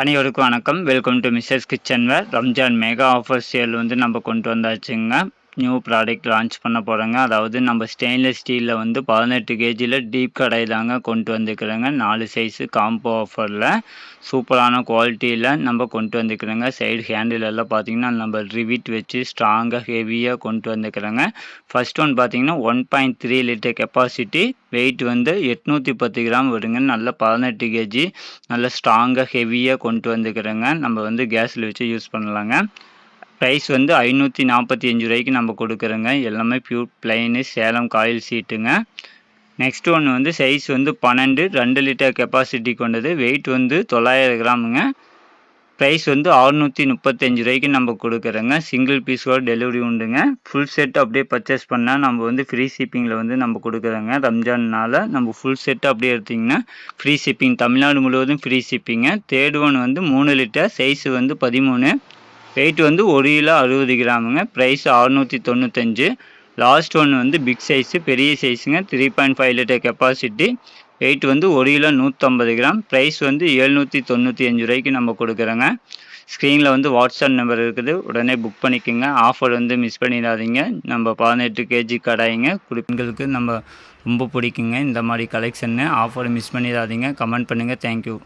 அனைவருக்கும் வணக்கம். Welcome to Mrs kitchenware. Ramzan mega offer sale வந்து நம்ம கொண்டு வந்தாச்சுங்க. நியூ ப்ராடக்ட் லான்ச் பண்ண போகிறோங்க. அதாவது நம்ம ஸ்டெயின்லெஸ் ஸ்டீலில் வந்து 18 கேஜியில் டீப் கடாய் தாங்க கொண்டு வந்துக்கிறோங்க. 4 சைஸு காம்போ ஆஃபரில் சூப்பரான குவாலிட்டியில் நம்ம கொண்டு வந்துக்கிறோங்க. சைடு ஹேண்டில் எல்லாம் பார்த்தீங்கன்னா நம்ம ரிவிட் வச்சு ஸ்ட்ராங்காக ஹெவியாக கொண்டு வந்துக்கிறோங்க. ஃபர்ஸ்ட் ஒன் பார்த்தீங்கன்னா 1.3 லிட்டர் கெப்பாசிட்டி, வெயிட் வந்து 810 கிராம் வருங்க. நல்ல 18 கேஜி, நல்ல ஸ்ட்ராங்காக ஹெவியாக கொண்டு வந்துக்கிறோங்க. நம்ம வந்து கேஸில் வச்சு யூஸ் பண்ணலாங்க. ப்ரைஸ் வந்து 545 ரூபாய்க்கு நம்ம கொடுக்குறோங்க. எல்லாமே பியூர் பிளைனு சேலம் காயில் சீட்டுங்க. நெக்ஸ்ட் ஒன்று வந்து சைஸ் வந்து 12, 2 லிட்டர் கெப்பாசிட்டி கொண்டது. வெயிட் வந்து 900 கிராமுங்க. ப்ரைஸ் வந்து 635 ரூபாய்க்கு நம்ம கொடுக்குறோங்க. சிங்கிள் பீஸோட டெலிவரி உண்டுங்க. ஃபுல் செட் அப்படியே பர்ச்சேஸ் பண்ணால் நம்ம வந்து ஃப்ரீ ஷிப்பிங்கில் வந்து நம்ம கொடுக்குறோங்க. ரம்ஜான்னால் நம்ம ஃபுல் செட்டு அப்படியே எடுத்திங்கன்னா ஃப்ரீ ஷிப்பிங், தமிழ்நாடு முழுவதும் ஃப்ரீ ஷிப்பிங்க. தேர்ட் ஒன் வந்து 3 லிட்டர், சைஸு வந்து 13, வெயிட் வந்து 1 கிலோ 60 கிராமுங்க. ப்ரைஸ் 695. லாஸ்ட் ஒன்று வந்து பிக் சைஸு, பெரிய சைஸுங்க. 3.5 லிட்டர் கெப்பாசிட்டி, வெயிட் வந்து 1 கிலோ 150 கிராம். ப்ரைஸ் வந்து 795 ரூபாய்க்கு நம்ம கொடுக்குறோங்க. ஸ்க்ரீனில் வந்து வாட்ஸ்அப் நம்பர் இருக்குது, உடனே புக் பண்ணிக்கோங்க. ஆஃபர் வந்து மிஸ் பண்ணிடாதீங்க. நம்ம 18 கேஜி கடாய்ங்க. பெண்களுக்கு நம்ம ரொம்ப பிடிக்குங்க இந்த மாதிரி கலெக்ஷன்னு. ஆஃபர் மிஸ் பண்ணிடாதீங்க. கமெண்ட் பண்ணுங்கள். தேங்க்யூ.